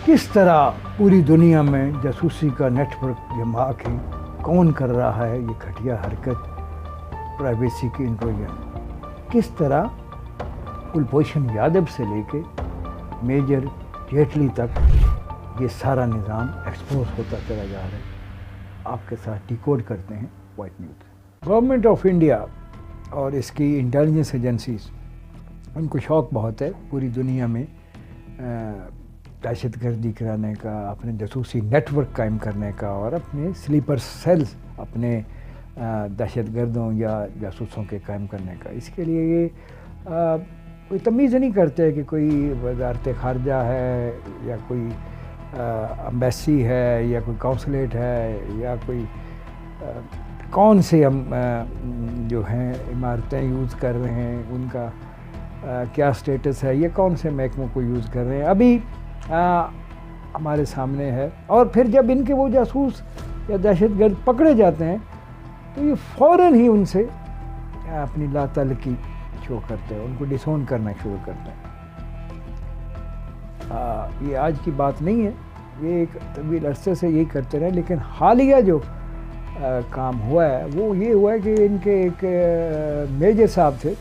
किस तरह पूरी दुनिया में जासूसी का नेटवर्क जमा के कौन कर रहा है ये घटिया हरकत, प्राइवेसी की इंट्रूजन। किस तरह कुलभूषण यादव से लेके मेजर जेटली तक ये सारा निज़ाम एक्सपोज होता चला जा रहा है। आपके साथ डिकोड करते हैं white news. Government of India और इसकी इंटेलिजेंस एजेंसीज, उनको शौक़ बहुत है पूरी दुनिया में दहशत गर्दी कराने का, अपने जासूसी नेटवर्क कायम करने का और अपने स्लीपर सेल्स अपने दहशत गर्दों या जासूसों के कायम करने का। इसके लिए ये कोई तमीज़ नहीं करते कि कोई वजारत ख़ारजा है या कोई एम्बेसी है या कोई कौंसलेट है या कोई कौन से हम जो हैं इमारतें यूज़ कर रहे हैं, उनका क्या स्टेटस है, ये कौन से महकमों को यूज़ कर रहे हैं, अभी हमारे सामने है। और फिर जब इनके वो जासूस या दहशतगर्द पकड़े जाते हैं तो ये फ़ौरन ही उनसे अपनी लाताल्लुकी शो करते हैं, उनको डिसोन करना शुरू करते हैं। ये आज की बात नहीं है, ये एक तवील अरसे से यही करते रहे, लेकिन हालिया जो काम हुआ है वो ये हुआ है कि इनके एक मेजर साहब थे,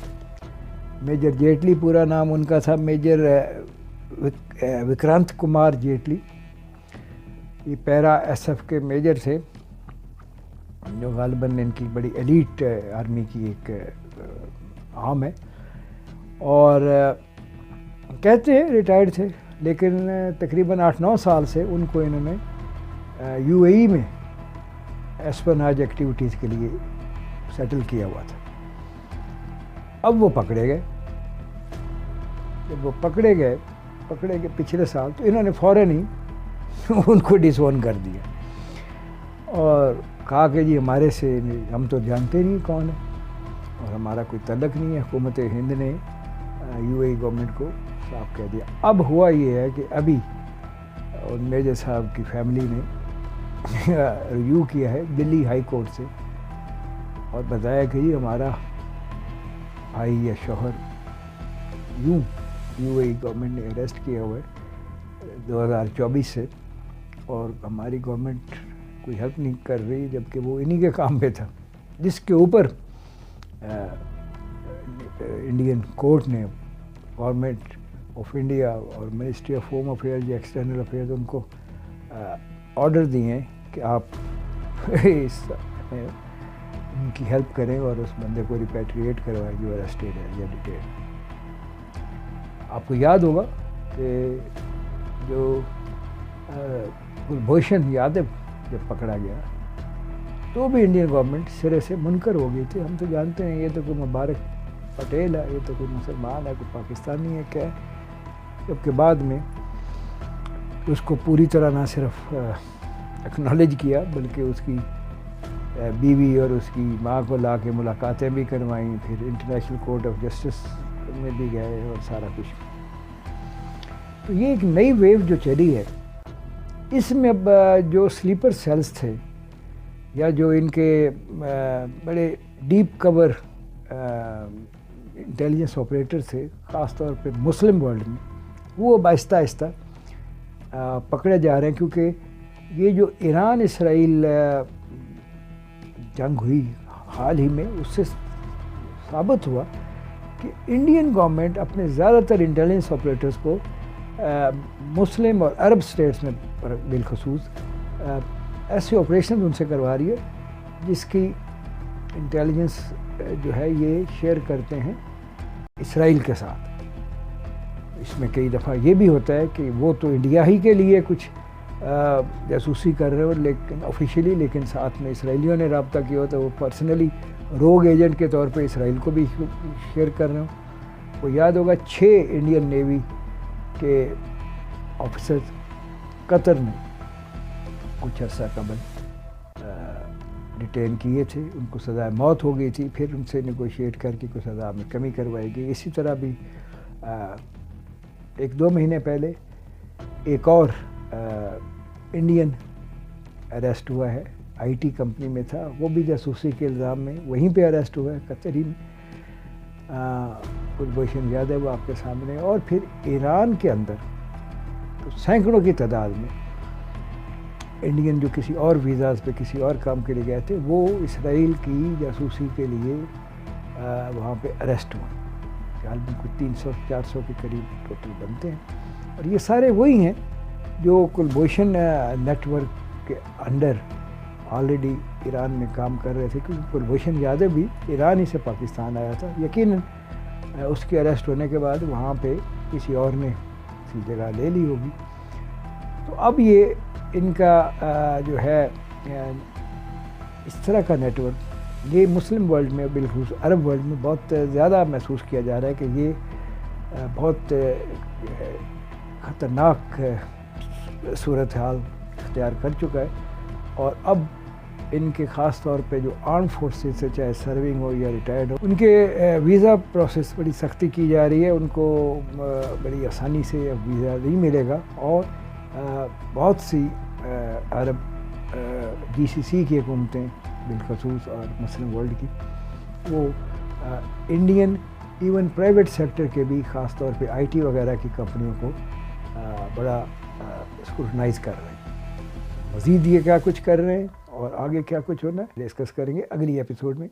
मेजर जेटली पूरा नाम उनका था, मेजर विक्रांत कुमार जेटली। ये पैरा एसएफ के मेजर थे, जो गालिबन इनकी बड़ी एलीट आर्मी की एक आर्म है। और कहते हैं रिटायर्ड थे, लेकिन तकरीबन 8-9 साल से उनको इन्होंने यूएई में एस्पेनाज एक्टिविटीज़ के लिए सेटल किया हुआ था। अब वो पकड़े गए। जब वो पकड़े गए पिछले साल, तो इन्होंने फ़ौरन ही उनको डिसोन कर दिया और कहा कि जी हमारे से हम तो जानते नहीं कौन है और हमारा कोई तल्लक नहीं है। हुकूमत हिंद ने यूएई गवर्नमेंट को साफ कह दिया। अब हुआ ये है कि अभी और मेजर साहब की फैमिली ने रिव्यू किया है दिल्ली हाई कोर्ट से और बताया कि जी हमारा भाई या शौहर यूएई गवर्नमेंट ने अरेस्ट किया हुआ है 2024 से, और हमारी गवर्नमेंट कोई हेल्प नहीं कर रही, जबकि वो इन्हीं के काम पे था। जिसके ऊपर इंडियन कोर्ट ने गवर्नमेंट ऑफ इंडिया और मिनिस्ट्री ऑफ होम अफेयर्स या एक्सटर्नल अफेयर्स उनको ऑर्डर दिए हैं कि आप उनकी हेल्प करें और उस बंदे को रिपैट्रिएट करवाएं जो अरेस्टेड है या डिटेन। आपको याद होगा कि जो कुलभूषण यादव जब पकड़ा गया तो भी इंडियन गवर्नमेंट सिरे से मुनकर हो गई थी। हम तो जानते हैं ये तो कोई मुबारक पटेल है, ये तो कोई मुसलमान है, कोई पाकिस्तानी है, क्या है। जबकि बाद में उसको पूरी तरह ना सिर्फ एक्नॉलेज किया, बल्कि उसकी बीवी और उसकी माँ को ला के मुलाकातें भी करवाईं, फिर इंटरनेशनल कोर्ट ऑफ जस्टिस में भी गए और सारा कुछ। तो ये एक नई वेव जो चली है, इसमें अब जो स्लीपर सेल्स थे या जो इनके बड़े डीप कवर इंटेलिजेंस ऑपरेटर थे, ख़ास तौर पे मुस्लिम वर्ल्ड में, वो अब आहिस्ता आहिस्ता पकड़े जा रहे हैं। क्योंकि ये जो ईरान इसराइल जंग हुई हाल ही में, उससे साबित हुआ कि इंडियन गवर्नमेंट अपने ज़्यादातर इंटेलिजेंस ऑपरेटर्स को मुस्लिम और अरब स्टेट्स में बिलखसूस ऐसे ऑपरेशन उनसे करवा रही है जिसकी इंटेलिजेंस जो है ये शेयर करते हैं इसराइल के साथ। इसमें कई दफ़ा ये भी होता है कि वो तो इंडिया ही के लिए कुछ जासूसी कर रहे हो, लेकिन ऑफिशियली, लेकिन साथ में इसराइलियों ने रब्ता किया होता है, वो पर्सनली रोग एजेंट के तौर पे इसराइल को भी शेयर कर रहे हो। वो याद होगा 6 इंडियन नेवी के ऑफिसर कतर में कुछ अर्सा कबल डिटेन किए थे, उनको सज़ा मौत हो गई थी, फिर उनसे नेगोशिएट करके कुछ सज़ा में कमी करवाई गई। इसी तरह भी 1-2 महीने पहले एक और इंडियन अरेस्ट हुआ है, आईटी कंपनी में था, वो भी जासूसी के इल्ज़ाम में वहीं पे अरेस्ट हुआ है कतर ही में। कुलभूषण यादव आपके सामने। और फिर ईरान के अंदर تو سینکڑوں کی تعداد میں انڈین جو کسی اور ویزاز پہ کسی اور کام کے لیے گئے تھے وہ اسرائیل کی جاسوسی کے لیے وہاں پہ اریسٹ ہوئے. غالباً کچھ 300-400 کے قریب ٹوٹل بنتے ہیں. اور یہ سارے وہی ہیں جو کلبھوشن نیٹ ورک کے انڈر آلریڈی ایران میں کام کر رہے تھے، کیونکہ کلبھوشن یادو بھی ایران ہی سے پاکستان آیا تھا. یقیناً اس کے اریسٹ ہونے کے بعد وہاں پہ کسی اور نے اسی جگہ لے لی ہوگی. تو اب یہ ان کا جو ہے اس طرح کا نیٹ ورک یہ مسلم ورلڈ میں بالخصوص عرب ورلڈ میں بہت زیادہ محسوس کیا جا رہا ہے کہ یہ بہت خطرناک صورتحال اختیار کر چکا ہے. اور اب ان کے خاص طور پہ جو آرم فورسز سے چاہے سرونگ ہو یا ریٹائرڈ ہو، ان کے ویزا پروسیس بڑی سختی کی جا رہی ہے. ان کو بڑی آسانی سے ویزا نہیں ملے گا. اور بہت سی عرب جی سی سی کی حکومتیں بالخصوص اور مسلم ورلڈ کی وہ انڈین ایون پرائیویٹ سیکٹر کے بھی خاص طور پہ آئی ٹی وغیرہ کی کمپنیوں کو بڑا اسکروٹنائز کر رہے ہیں. مزید یہ کیا کچھ کر رہے ہیں اور آگے کیا کچھ ہونا ہے ڈسکس کریں گے اگلی ایپیسوڈ میں.